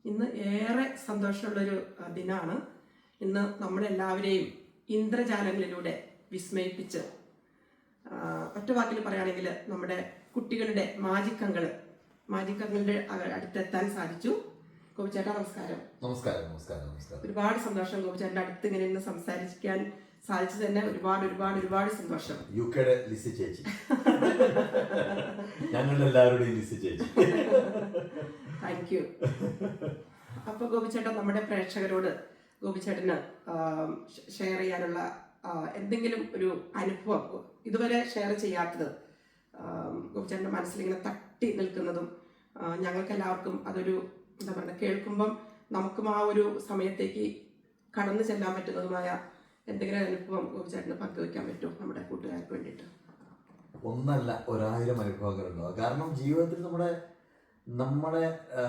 ഇന്ന് ഏറെ സന്തോഷമുള്ളൊരു ദിനമാണ്. ഇന്ന് നമ്മളെല്ലാവരെയും ഇന്ദ്രജാലങ്ങളിലൂടെ വിസ്മയിപ്പിച്ച് ഒറ്റ വാക്കിൽ പറയുകയാണെങ്കിൽ നമ്മുടെ കുട്ടികളുടെ മാജിക്കങ്ങളുടെ അടുത്തെത്താൻ സാധിച്ചു. ഗോപിച്ചേട്ടാ നമസ്കാരം. നമസ്കാരം. നമസ്കാരം. നമസ്കാരം. ഒരുപാട് സന്തോഷം ഗോപിച്ചേട്ടൻ്റെ അടുത്ത് ഇങ്ങനെ ഇന്ന് സംസാരിക്കാൻ സാധിച്ചു തന്നെ. ഒരുപാട് സന്തോഷം. യുകെയുടെ ലിസി ചേച്ചി, ഞങ്ങളുടെ എല്ലാവരുടെയും ലിസി ചേച്ചി, താങ്ക് യു. അപ്പൊ ഗോപിച്ചേട്ടൻ നമ്മുടെ പ്രേക്ഷകരോട് ഗോപിച്ചേട്ടന് ഷെയർ ചെയ്യാനുള്ള എന്തെങ്കിലും ഒരു അനുഭവം ഇതുവരെ ഷെയർ ചെയ്യാത്തത്, ഗോപിച്ചേട്ടൻ്റെ മനസ്സിലിങ്ങനെ തട്ടി നിൽക്കുന്നതും ഞങ്ങൾക്ക് എല്ലാവർക്കും അതൊരു എന്താ പറയുക, കേൾക്കുമ്പം നമുക്കും ആ ഒരു സമയത്തേക്ക് കടന്നു ചെല്ലാൻ പറ്റുന്നതുമായ എന്തെങ്കിലും അനുഭവം ഗോപിച്ചേട്ടന് പങ്കുവയ്ക്കാൻ പറ്റുമോ നമ്മുടെ കൂട്ടുകാർക്ക് വേണ്ടിയിട്ട്? ഒന്നല്ല 1000 അനുഭവങ്ങളുണ്ടാവും. കാരണം ജീവിതത്തിൽ നമ്മളെ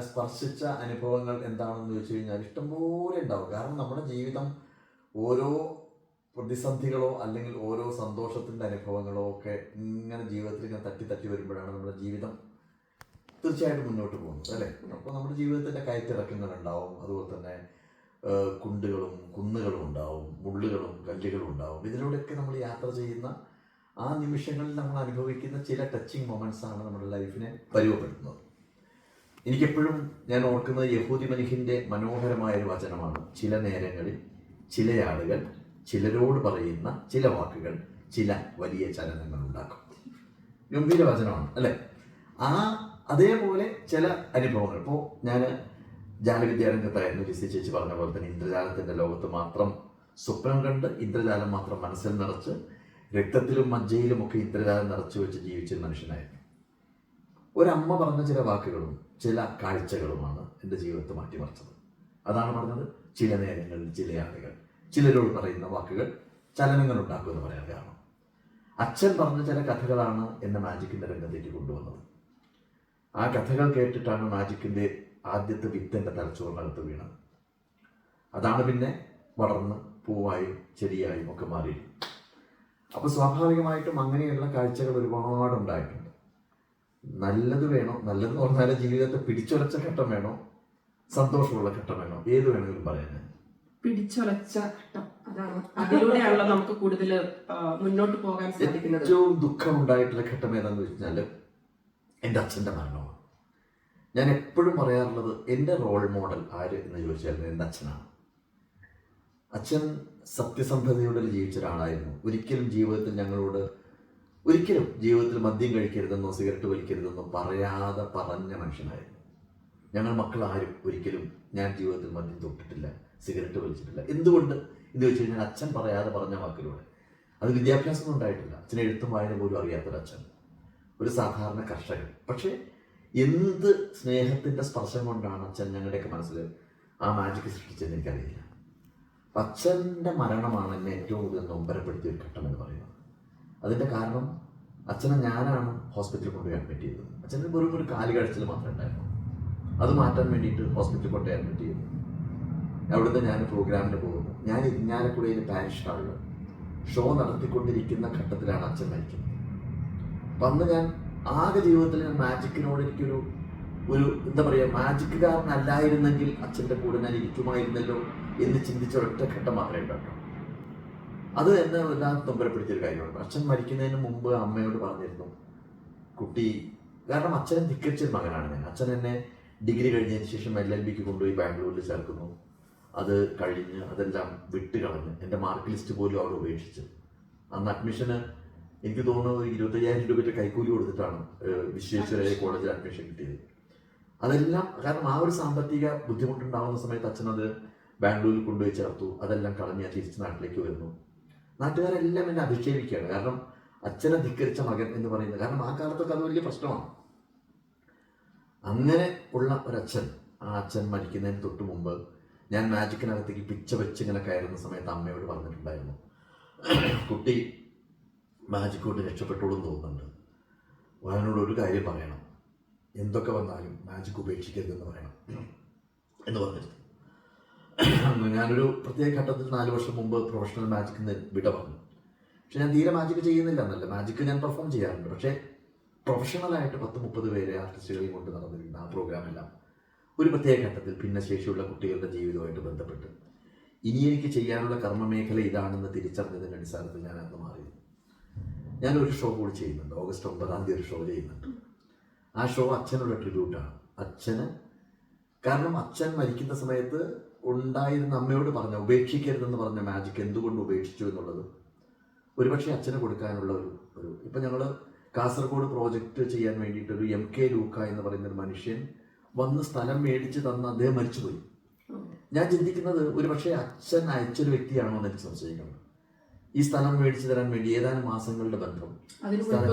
സ്പർശിച്ച അനുഭവങ്ങൾ എന്താണെന്ന് ചോദിച്ചു കഴിഞ്ഞാൽ ഇഷ്ടംപോലെ ഉണ്ടാവും. കാരണം നമ്മുടെ ജീവിതം ഓരോ പ്രതിസന്ധികളോ അല്ലെങ്കിൽ ഓരോ സന്തോഷത്തിൻ്റെ അനുഭവങ്ങളോ ഒക്കെ ഇങ്ങനെ ജീവിതത്തിൽ ഇങ്ങനെ തട്ടി വരുമ്പോഴാണ് നമ്മുടെ ജീവിതം തീർച്ചയായിട്ടും മുന്നോട്ട് പോകുന്നത്, അല്ലേ? അപ്പോൾ നമ്മുടെ ജീവിതത്തിൻ്റെ കയറ്റിറക്കങ്ങളുണ്ടാവും. അതുപോലെ തന്നെ കുണ്ടുകളും കുന്നുകളും ഉണ്ടാവും, മുള്ളുകളും കല്ലുകളും ഉണ്ടാവും. ഇതിലൂടെയൊക്കെ നമ്മൾ യാത്ര ചെയ്യുന്ന ആ നിമിഷങ്ങളിൽ നമ്മൾ അനുഭവിക്കുന്ന ചില ടച്ചിങ് മൊമെൻറ്റ്സ് ആണ് നമ്മുടെ ലൈഫിനെ പരിവപ്പെടുത്തുന്നത്. എനിക്കെപ്പോഴും ഞാൻ ഓർക്കുന്നത് യഹൂദി മനുഷ്യൻ്റെ മനോഹരമായൊരു വചനമാണ്: ചില നേരങ്ങളിൽ ചില ആളുകൾ ചിലരോട് പറയുന്ന ചില വാക്കുകൾ ചില വലിയ ചലനങ്ങൾ ഉണ്ടാക്കും. ഗംഭീര വചനമാണ്, അല്ലേ? അതേപോലെ ചില അനുഭവങ്ങൾ. ഇപ്പോൾ ഞാൻ ജാലവിദ്യാരംഗത്തായിരുന്നു. ലിസി ചേച്ചി പറഞ്ഞ പോലെ തന്നെ ഇന്ദ്രജാലത്തിൻ്റെ ലോകത്ത് മാത്രം സ്വപ്നം കണ്ട് ഇന്ദ്രജാലം മാത്രം മനസ്സിൽ നിറച്ച് രക്തത്തിലും മജ്ജയിലും ഒക്കെ ഇന്ദ്രജാലം നിറച്ചു വെച്ച് ജീവിച്ചൊരു മനുഷ്യനായിരുന്നു. ഒരമ്മ പറഞ്ഞ ചില വാക്കുകളും ചില കാഴ്ചകളുമാണ് എൻ്റെ ജീവിതത്തെ മാറ്റിമറിച്ചത്. അതാണ് പറഞ്ഞത്, ചില നേരങ്ങളിൽ ചില ആളുകൾ ചിലരോട് പറയുന്ന വാക്കുകൾ ചലനങ്ങൾ ഉണ്ടാക്കുമെന്ന് പറയാൻ കാരണം. അച്ഛൻ പറഞ്ഞ ചില കഥകളാണ് എന്നെ മാജിക്കിൻ്റെ രംഗത്തേക്ക് കൊണ്ടുവന്നത്. ആ കഥകൾ കേട്ടിട്ടാണ് മാജിക്കിൻ്റെ ആദ്യത്തെ വിത്ത് എൻ്റെ തലച്ചോറിനകത്ത് വീണത്. അതാണ് പിന്നെ വളർന്ന് പൂവായും ചെടിയായും ഒക്കെ മാറിയത്. അപ്പോൾ സ്വാഭാവികമായിട്ടും അങ്ങനെയുള്ള കാഴ്ചകൾ ഒരുപാടുണ്ടായിട്ടുണ്ട്. നല്ലത് വേണോ, നല്ലതെന്ന് പറഞ്ഞാൽ ജീവിതത്തെ പിടിച്ചുലച്ച ഘട്ടം വേണോ, സന്തോഷമുള്ള ഘട്ടം വേണോ, ഏത് വേണമെങ്കിലും പറയാൻ. പിടിച്ചുലച്ച ഘട്ടം, അതാണ്. അതിലൂടെയാണല്ലോ നമുക്ക് കൂടുതൽ മുന്നോട്ട് പോകാൻ സാധിക്കുന്നത്. ഏറ്റവും ദുഃഖമുണ്ടായിട്ടുള്ള ഘട്ടം ഏതാണെന്ന് വെച്ചാൽ എൻ്റെ അച്ഛൻ്റെ മരണമാണ്. ഞാൻ എപ്പോഴും പറയാറുള്ളത്, എൻ്റെ റോൾ മോഡൽ ആര് എന്ന് ചോദിച്ചാൽ എൻ്റെ അച്ഛനാണ്. അച്ഛൻ സത്യസന്ധതയോടെ ജീവിച്ച ഒരാളായിരുന്നു. ഒരിക്കലും ജീവിതത്തിൽ മദ്യം കഴിക്കരുതെന്നോ സിഗരറ്റ് വലിക്കരുതെന്നോ പറയാതെ പറഞ്ഞ മനുഷ്യനായിരുന്നു. ഞങ്ങൾ മക്കളാരും ഒരിക്കലും ഞാൻ ജീവിതത്തിൽ മദ്യം തൊട്ടിട്ടില്ല, സിഗരറ്റ് വലിച്ചിട്ടില്ല. എന്തുകൊണ്ട് എന്ന് ചോദിച്ചു കഴിഞ്ഞാൽ അച്ഛൻ പറയാതെ പറഞ്ഞ വാക്കിലൂടെ. അത് വിദ്യാഭ്യാസമൊന്നും ഉണ്ടായിട്ടില്ല. അച്ഛനെ എഴുത്തും വായന പോലും അറിയാത്തൊരച്ഛൻ, ഒരു സാധാരണ കർഷകൻ. പക്ഷേ എന്ത് സ്നേഹത്തിൻ്റെ സ്പർശം കൊണ്ടാണ് അച്ഛൻ ഞങ്ങളുടെയൊക്കെ മനസ്സിൽ ആ മാജിക് സൃഷ്ടിച്ചതെന്ന് എനിക്കറിയില്ല. അച്ഛൻ്റെ മരണമാണ് എന്നെ ഏറ്റവും കൂടുതൽ നൊമ്പരപ്പെടുത്തിയ ഒരു ഘട്ടം എന്ന് പറയുന്നത്. അതിൻ്റെ കാരണം അച്ഛനെ ഞാനാണ് ഹോസ്പിറ്റലിൽ കൊണ്ടുപോയി അഡ്മിറ്റ് ചെയ്തത്. അച്ഛന് വെറും ഒരു കാല് കഴിച്ചിൽ മാത്രമേ ഉണ്ടായിരുന്നു. അത് മാറ്റാൻ വേണ്ടിയിട്ട് ഹോസ്പിറ്റലിൽ കൊണ്ടുപോയി അഡ്മിറ്റ് ചെയ്തു. അവിടുന്ന് ഞാൻ പ്രോഗ്രാമിന് പോകുന്നു. ഞാൻ ഇരിഞ്ഞാലക്കുടയിൽ പാരിഷ് ഹാളിൽ ഷോ നടത്തിക്കൊണ്ടിരിക്കുന്ന ഘട്ടത്തിലാണ് അച്ഛൻ മരിക്കുന്നത്. അപ്പം അന്ന് ഞാൻ ആകെ ജീവിതത്തിൽ ഞാൻ മാജിക്കിനോട് എനിക്കൊരു എന്താ പറയുക, മാജിക്കുകാരനല്ലായിരുന്നെങ്കിൽ അച്ഛൻ്റെ കൂടെ ഞാൻ ഇരിക്കുമായിരുന്നല്ലോ എന്ന് ചിന്തിച്ച ഒരൊറ്റ ഘട്ടം മാത്രമേ ഉണ്ടായിട്ടുള്ളൂ. അത് എന്നെ എല്ലാം തൊമ്പരപ്പെടുത്തിയൊരു കാര്യമാണ്. അച്ഛൻ മരിക്കുന്നതിന് മുമ്പ് അമ്മയോട് പറഞ്ഞിരുന്നു, കുട്ടി, കാരണം അച്ഛനെ ധിക്കരിച്ചൊരു മകനാണ് ഞാൻ. അച്ഛൻ എന്നെ ഡിഗ്രി കഴിഞ്ഞതിന് ശേഷം LLBക്ക് കൊണ്ടുപോയി ബാംഗ്ലൂരിൽ ചേർക്കുന്നു. അത് കഴിഞ്ഞ് അതെല്ലാം വിട്ട് കളഞ്ഞ് എൻ്റെ മാർക്ക് ലിസ്റ്റ് പോലും അവിടെ ഉപേക്ഷിച്ച്, അന്ന് അഡ്മിഷന് എനിക്ക് തോന്നുന്നത് 25,000 രൂപയുടെ കൈക്കൂലി കൊടുത്തിട്ടാണ് വിശ്വേശ്വരയ്യ കോളേജിൽ അഡ്മിഷൻ കിട്ടിയത്. അതെല്ലാം കാരണം ആ ഒരു സാമ്പത്തിക ബുദ്ധിമുട്ടുണ്ടാകുന്ന സമയത്ത് അച്ഛനത് ബാംഗ്ലൂരിൽ കൊണ്ടുപോയി ചേർത്തു. അതെല്ലാം കളഞ്ഞ് തിരിച്ച് നാട്ടിലേക്ക് വരുന്നു. നാട്ടുകാരെല്ലാം എന്നെ അധിക്ഷേപിക്കുകയാണ്. കാരണം അച്ഛനെ ധിക്കരിച്ച മകൻ എന്ന് പറയുന്നത്, കാരണം ആ കാലത്തൊക്കെ അത് വലിയ പ്രശ്നമാണ്. അങ്ങനെ ഉള്ള ഒരച്ഛൻ, ആ അച്ഛൻ മരിക്കുന്നതിന് തൊട്ട് മുമ്പ് ഞാൻ മാജിക്കിനകത്തേക്ക് പിച്ച വെച്ച് ഇങ്ങനെ കയറുന്ന സമയത്ത് അമ്മയോട് പറഞ്ഞിട്ടുണ്ടായിരുന്നു, കുട്ടി മാജിക് കൊണ്ട് രക്ഷപ്പെട്ടോളൂ എന്ന് തോന്നുന്നുണ്ട്, അവനോട് ഒരു കാര്യം പറയണം, എന്തൊക്കെ വന്നാലും മാജിക് ഉപേക്ഷിക്കരുതെന്ന് പറയണം എന്ന് പറഞ്ഞിരുന്നു. ഞാനൊരു പ്രത്യേക ഘട്ടത്തിൽ 4 വർഷം മുമ്പ് പ്രൊഫഷണൽ മാജിക്കിന് വിട പറഞ്ഞു. പക്ഷെ ഞാൻ തീരെ മാജിക് ചെയ്യുന്നില്ല എന്നല്ല, മാജിക് ഞാൻ പെർഫോം ചെയ്യാറുണ്ട്. പക്ഷേ പ്രൊഫഷണലായിട്ട് 10-30 പേരെ ആർട്ടിസ്റ്റുകളെയും കൊണ്ട് നടന്നിട്ടുണ്ട്. ആ പ്രോഗ്രാമെല്ലാം ഒരു പ്രത്യേക ഘട്ടത്തിൽ ഭിന്നശേഷിയുള്ള കുട്ടികളുടെ ജീവിതവുമായിട്ട് ബന്ധപ്പെട്ട് ഇനി എനിക്ക് ചെയ്യാനുള്ള കർമ്മമേഖല ഇതാണെന്ന് തിരിച്ചറിഞ്ഞതിൻ്റെ അടിസ്ഥാനത്തിൽ ഞാൻ അന്ന് മാറിയത്. ഞാനൊരു ഷോ കൂടി ചെയ്യുന്നുണ്ട്, ഓഗസ്റ്റ് 9 ഒരു ഷോ ചെയ്യുന്നുണ്ട്. ആ ഷോ അച്ഛനുള്ള ട്രിബ്യൂട്ടാണ്. അച്ഛന്, കാരണം അച്ഛൻ മരിക്കുന്ന സമയത്ത് ഉണ്ടായിരുന്ന അമ്മയോട് പറഞ്ഞ ഉപേക്ഷിക്കരുതെന്ന് പറഞ്ഞ മാജിക് എന്തുകൊണ്ട് ഉപേക്ഷിച്ചു എന്നുള്ളത് ഒരുപക്ഷെ അച്ഛന് കൊടുക്കാനുള്ള ഒരു ഇപ്പം ഞങ്ങൾ കാസർഗോഡ് പ്രോജക്റ്റ് ചെയ്യാൻ വേണ്ടിയിട്ട് ഒരു MK ലൂക്ക എന്ന് പറയുന്ന ഒരു മനുഷ്യൻ വന്ന് സ്ഥലം മേടിച്ച് തന്ന് അദ്ദേഹം മരിച്ചുപോയി. ഞാൻ ചിന്തിക്കുന്നത് ഒരുപക്ഷെ അച്ഛൻ അയച്ചൊരു വ്യക്തിയാണോ എന്ന് എനിക്ക് സംശയിക്കണം. ഈ സ്ഥലം മേടിച്ചു തരാൻ വേണ്ടി ഏതാനും മാസങ്ങളുടെ ബന്ധം,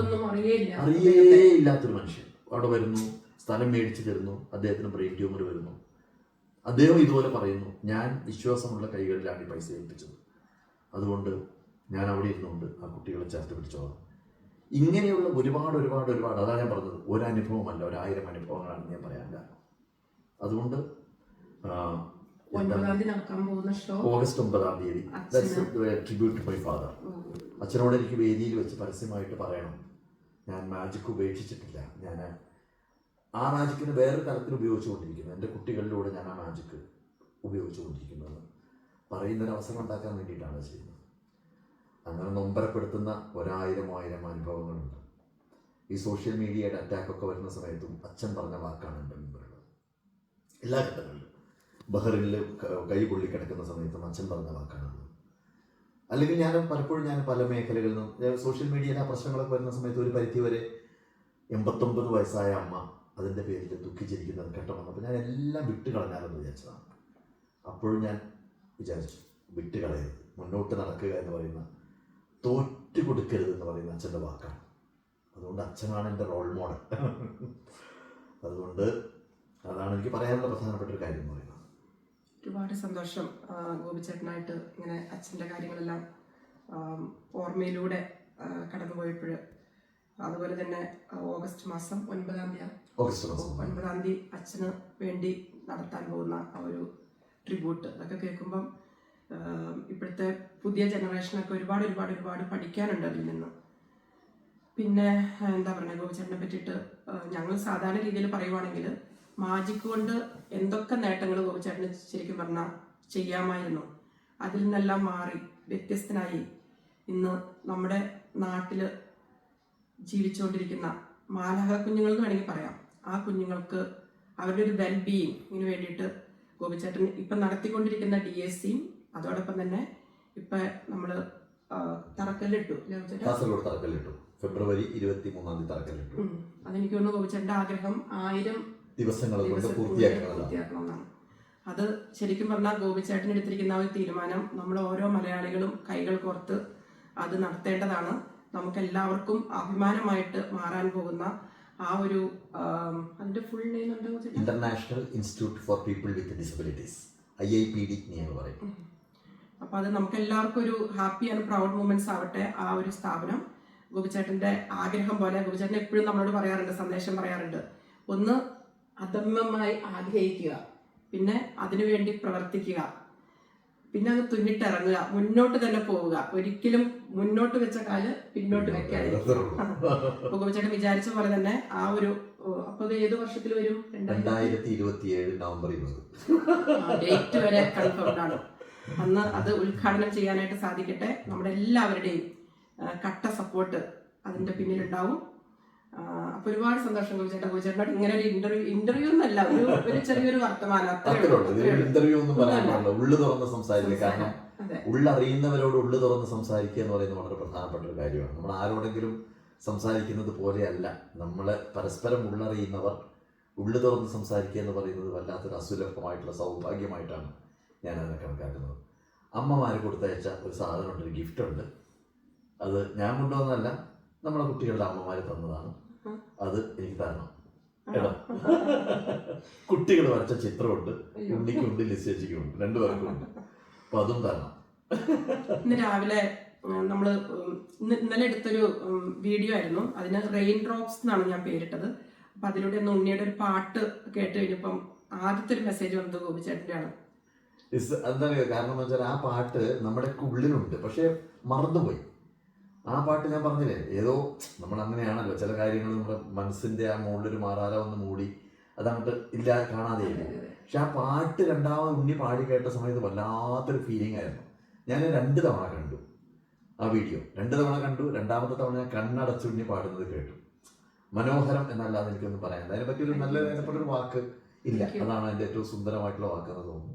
അറിയേയില്ലാത്തൊരു മനുഷ്യൻ അവിടെ വരുന്നു, സ്ഥലം മേടിച്ചു തരുന്നു, അദ്ദേഹത്തിന് ബ്രെയിൻ ട്യൂമർ വരുന്നു. അദ്ദേഹം ഇതുപോലെ പറയുന്നു, ഞാൻ വിശ്വാസമുള്ള കൈകളിലാണ് ഈ പൈസ ഏൽപ്പിച്ചത്, അതുകൊണ്ട് ഞാൻ അവിടെ ഇരുന്നുകൊണ്ട് ആ കുട്ടികളെ ചേർത്ത് പിടിച്ചോളാം. ഇങ്ങനെയുള്ള ഒരുപാട് അതാണ് ഞാൻ പറഞ്ഞത്, ഒരനുഭവമല്ല 1000 അനുഭവങ്ങളാണ് ഞാൻ പറയാൻ കാരണം. അതുകൊണ്ട് ഓഗസ്റ്റ് 9 ട്രിബ്യൂട്ട് മൈ ഫാദർ. അച്ഛനോട് എനിക്ക് വേദിയിൽ വെച്ച് പരസ്യമായിട്ട് പറയണം, ഞാൻ മാജിക് ഉപേക്ഷിച്ചിട്ടില്ല, ഞാൻ ആ മാജിക്കിന് വേറൊരു തലത്തിൽ ഉപയോഗിച്ചുകൊണ്ടിരിക്കുന്നു, എൻ്റെ കുട്ടികളിലൂടെ ഞാൻ ആ മാജിക്ക് ഉപയോഗിച്ചുകൊണ്ടിരിക്കുന്നത് പറയുന്നൊരവസരം ഉണ്ടാക്കാൻ വേണ്ടിയിട്ടാണ് ചെയ്യുന്നത്. അങ്ങനെ നൊമ്പരപ്പെടുത്തുന്ന 1000 അനുഭവങ്ങളുണ്ട്. ഈ സോഷ്യൽ മീഡിയയുടെ അറ്റാക്കൊക്കെ വരുന്ന സമയത്തും അച്ഛൻ പറഞ്ഞ വാക്കാണ് എൻ്റെ മുമ്പിലുള്ളത്. എല്ലാ ഘട്ടങ്ങളിലും ബഹ്റിനിൽ കൈ പൊള്ളി കിടക്കുന്ന സമയത്തും അച്ഛൻ പറഞ്ഞ വാക്കാണുള്ളത്. അല്ലെങ്കിൽ പലപ്പോഴും പല മേഖലകളിൽ നിന്നും സോഷ്യൽ മീഡിയയിലെ ആ പ്രശ്നങ്ങളൊക്കെ വരുന്ന സമയത്ത് ഒരു പരിധി വരെ 89 വയസ്സായ അമ്മ അതിൻ്റെ പേരിൽ ദുഃഖിച്ചിരിക്കുന്നത് ഘട്ടം വന്നപ്പോൾ ഞാൻ എല്ലാം വിട്ട് കളഞ്ഞാലെന്ന് വിചാരിച്ചതാണ്. അപ്പോഴും ഞാൻ വിചാരിച്ചു, വിട്ട് കളയരുത്, മുന്നോട്ട് നടക്കുക എന്ന് പറയുന്ന, തോറ്റു കൊടുക്കരുത് എന്ന് പറയുന്ന അച്ഛൻ്റെ വാക്കാണ്. അതുകൊണ്ട് അച്ഛനാണ് എൻ്റെ റോൾ മോഡൽ. അതുകൊണ്ട് അതാണ് എനിക്ക് പറയാനുള്ള പ്രധാനപ്പെട്ട ഒരു കാര്യം എന്ന് പറയുന്നത്. ഒരുപാട് സന്തോഷം ഗോപിച്ചേട്ടനായിട്ട് ഇങ്ങനെ അച്ഛൻ്റെ കാര്യങ്ങളെല്ലാം ഓർമ്മയിലൂടെ കടന്നുപോയപ്പോൾ. അതുപോലെ തന്നെ ഓഗസ്റ്റ് മാസം 9 അച്ഛന് വേണ്ടി നടത്താൻ പോകുന്ന ആ ഒരു ട്രിബ്യൂട്ട്, അതൊക്കെ കേൾക്കുമ്പം ഇപ്പോഴത്തെ പുതിയ ജനറേഷനൊക്കെ ഒരുപാട് പഠിക്കാനുണ്ട് അതിൽ നിന്ന്. പിന്നെ എന്താ പറയുക, ഗോപിച്ചേട്ടനെ പറ്റിയിട്ട് ഞങ്ങൾ സാധാരണ രീതിയിൽ പറയുവാണെങ്കിൽ മാജിക് കൊണ്ട് എന്തൊക്കെ നേട്ടങ്ങൾ ഗോപിച്ചേട്ടന് ശരിക്കും പറഞ്ഞാൽ ചെയ്യാമായിരുന്നു, അതിൽ നിന്നെല്ലാം മാറി വ്യത്യസ്തനായി ഇന്ന് നമ്മുടെ നാട്ടിൽ ജീവിച്ചുകൊണ്ടിരിക്കുന്ന മാലാഖ കുഞ്ഞുങ്ങൾ എന്ന് വേണമെങ്കിൽ പറയാം. ആ കുഞ്ഞുങ്ങൾക്ക് അവരുടെ ഒരു വെൽബീയിങ്ങിന് വേണ്ടിയിട്ട് ഗോപിച്ചേട്ടൻ ഇപ്പം നടത്തിക്കൊണ്ടിരിക്കുന്ന DSCയും അതോടൊപ്പം തന്നെ ഇപ്പം നമ്മൾ തറക്കല്ലിട്ടു, ഫെബ്രുവരി 23 തറക്കല്ലിട്ടു. അതെനിക്ക് തോന്നുന്നു ഗോപിച്ചേട്ടൻ്റെ ആഗ്രഹം 1000 ദിവസം പൂർത്തിയാക്കണമെന്നാണ്. അത് ശരിക്കും പറഞ്ഞാൽ ഗോപിച്ചേട്ടൻ എടുത്തിരിക്കുന്ന ആ ഒരു തീരുമാനം നമ്മൾ ഓരോ മലയാളികളും കൈകൾ കോർത്ത് അത് നടത്തേണ്ടതാണ്. നമുക്കെല്ലാവർക്കും അഭിമാനമായിട്ട് മാറാൻ പോകുന്ന ആ ഒരു അതിന്റെ ഫുൾ നെയിം എന്താ, international institute for people with disabilities, IIPD എന്ന് പറയും. അപ്പോൾ അത് നമുക്ക് എല്ലാവർക്കും ഒരു ഹാപ്പി ആൻഡ് പ്രൗഡ് മൂമെന്റ്സ് ആവട്ടെ ആ ഒരു സ്ഥാപനം. ഗോപിച്ചേട്ടന്റെ ആഗ്രഹം പോലെ ഗോപിച്ചേട്ടൻ എപ്പോഴും നമ്മളോട് പറയാറുണ്ട്, സന്ദേശം പറയാറുണ്ട്, ഒന്ന് അദമ്യമായി ആഗ്രഹിക്കുക, പിന്നെ അതിനുവേണ്ടി പ്രവർത്തിക്കുക, പിന്നെ അത് തുന്നിട്ടിറങ്ങുക, മുന്നോട്ട് തന്നെ പോവുക, ഒരിക്കലും മുന്നോട്ട് വെച്ച കാല് പിന്നോട്ട് വെക്കാതിരിക്കുക. അപ്പൊ ഗോപിച്ചേട്ടൻ വിചാരിച്ച പോലെ തന്നെ ആ ഒരു, അപ്പൊ അത് ഏത് വർഷത്തിൽ വരും? 2027 നവംബർ 20. ഡേറ്റ് വരെ കൺഫേംഡ് ആണ്. അന്ന് അത് ഉദ്ഘാടനം ചെയ്യാനായിട്ട് സാധിക്കട്ടെ. നമ്മുടെ എല്ലാവരുടെയും കട്ട സപ്പോർട്ട് അതിന്റെ പിന്നിലുണ്ടാവും. അപ്പൊ ഒരുപാട് സന്തോഷം ഗോപിച്ചേട്ടനോട് ഇങ്ങനെ ഒരു ഇന്റർവ്യൂ എന്നല്ല, ഒരു ചെറിയൊരു വർത്തമാനം, ഇന്റർവ്യൂ ഒന്നും പറയാനുള്ള ഉള്ളു തുറന്ന് സംസാരിക്കുക. കാരണം ഉള്ളറിയുന്നവരോട് ഉള്ളു തുറന്ന് സംസാരിക്കുക എന്ന് പറയുന്നത് വളരെ പ്രധാനപ്പെട്ട ഒരു കാര്യമാണ്. നമ്മൾ ആരോടെങ്കിലും സംസാരിക്കുന്നത് പോലെയല്ല, നമ്മളെ പരസ്പരം ഉള്ളറിയുന്നവർ ഉള്ളു തുറന്ന് സംസാരിക്കുക എന്ന് പറയുന്നത് വല്ലാത്തൊരു അസുലഭമായിട്ടുള്ള സൗഭാഗ്യമായിട്ടാണ് ഞാൻ അതിനെ കണക്കാക്കുന്നത്. അമ്മമാർ കൊടുത്തയച്ച ഒരു സാധനമുണ്ട്, ഒരു ഗിഫ്റ്റ് ഉണ്ട്. അത് ഞാൻ കൊണ്ടുവന്നതല്ല, നമ്മളെ കുട്ടികളുടെ അമ്മമാർ തന്നതാണ്. അത് എനിക്ക് തരണം കേട്ടോ. കുട്ടികൾ വരച്ച ചിത്രമുണ്ട്, ഉണ്ണിക്കുണ്ട്, ലിസേച്ചിക്കുണ്ട്, 2 പേർക്കും ഉണ്ട്. അപ്പൊ അതും തരണം. ഇന്ന് രാവിലെ നമ്മള് ഇന്നലെ എടുത്തൊരു വീഡിയോ ആയിരുന്നു, അതിന് റെയിൻ ഡ്രോപ്സ് എന്നാണ് ഞാൻ പേരിട്ടത്. അപ്പൊ അതിലൂടെ ഒന്ന് ഉണ്ണിയുടെ ഒരു പാട്ട് കേട്ട് കഴിഞ്ഞപ്പം ആദ്യത്തെ ഒരു മെസ്സേജ് വന്നത് ഗോപിച്ചേട്ടൻ്റെ ആണ്. എന്താണ് കാരണം എന്ന് വെച്ചാൽ ആ പാട്ട് നമ്മുടെ ഉള്ളിലുണ്ട്, പക്ഷെ മറന്നുപോയി. ആ പാട്ട് ഞാൻ പറഞ്ഞില്ലേ, ഏതോ നമ്മൾ അങ്ങനെയാണല്ലോ, ചില കാര്യങ്ങൾ നമ്മുടെ മനസ്സിന്റെ ആ മുകളിലൊരു മാറാല ഒന്ന് മൂടി അതങ്ങോട്ട് ഇല്ല, കാണാതെയില്ല. പക്ഷെ ആ പാട്ട് രണ്ടാമത് ഉണ്ണി പാടി കേട്ട സമയത്ത് വല്ലാത്തൊരു ഫീലിംഗ് ആയിരുന്നു. ഞാൻ 2 തവണ കണ്ടു ആ വീഡിയോ, 2 തവണ കണ്ടു. രണ്ടാമത്തെ തവണ ഞാൻ കണ്ണടച്ച് ഉണ്ണി പാടുന്നത് കേട്ടു. മനോഹരം എന്നല്ലാതെ എനിക്കൊന്നും പറയാനില്ല. അതിനെപ്പറ്റി ഒരു നല്ല അതിനെപ്പറ്റൊരു വാക്ക് ഇല്ല. അതാണ് അതിൻ്റെ ഏറ്റവും സുന്ദരമായിട്ടുള്ള വാക്കെന്ന് തോന്നുന്നു.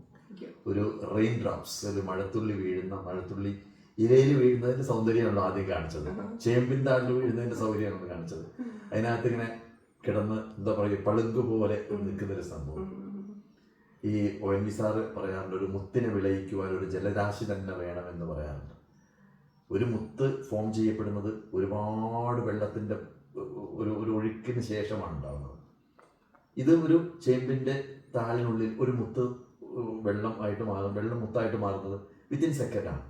ഒരു റെയിൻ ഡ്രോപ്സ്, ഒരു മഴത്തുള്ളി വീഴുന്ന, മഴത്തുള്ളി ഇരയിൽ വീഴുന്നതിന്റെ സൗന്ദര്യമാണല്ലോ ആദ്യം കാണിച്ചത്. ചേമ്പിൻ താഴിൽ വീഴുന്നതിന്റെ സൗകര്യമാണ് കാണിച്ചത്. അതിനകത്ത് ഇങ്ങനെ കിടന്ന് എന്താ പറയുക, പളുങ്ക് പോലെ നിൽക്കുന്നൊരു സംഭവം. ഈ ONV സാറ് പറയാറുണ്ട്, ഒരു മുത്തിനെ വിളയിക്കുവാൻ ഒരു ജലരാശി തന്നെ വേണമെന്ന് പറയാറുണ്ട്. ഒരു മുത്ത് ഫോം ചെയ്യപ്പെടുന്നത് ഒരുപാട് വെള്ളത്തിൻ്റെ ഒരു ഒഴുക്കിന് ശേഷമാണ് ഉണ്ടാകുന്നത്. ഇത് ഒരു ചേമ്പിൻ്റെ താഴിനുള്ളിൽ ഒരു മുത്ത് വെള്ളം മുത്തായിട്ട് മാറുന്നത് വിത്തിൻ സെക്കൻഡാണ്.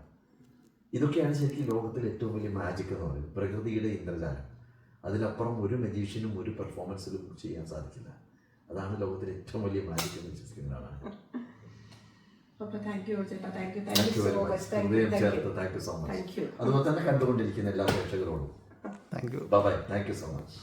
ഇതൊക്കെയാണ് ശരിക്കും ലോകത്തിലെ ഏറ്റവും വലിയ മാജിക് എന്ന് പറയുന്നത്, പ്രകൃതിയുടെ ഇന്ദ്രജാലം. അതിലപ്പുറം ഒരു മജീഷ്യനും ഒരു പെർഫോമൻസിലും ചെയ്യാൻ സാധിക്കില്ല. അതാണ് ലോകത്തിലെ ഏറ്റവും വലിയ മാജിക് എന്ന് വിശ്വസിക്കുന്ന ആളാണ്. അതുപോലെ തന്നെ കണ്ടുകൊണ്ടിരിക്കുന്ന എല്ലാ പ്രേക്ഷകരോടും താങ്ക് യു സോ മച്ച്.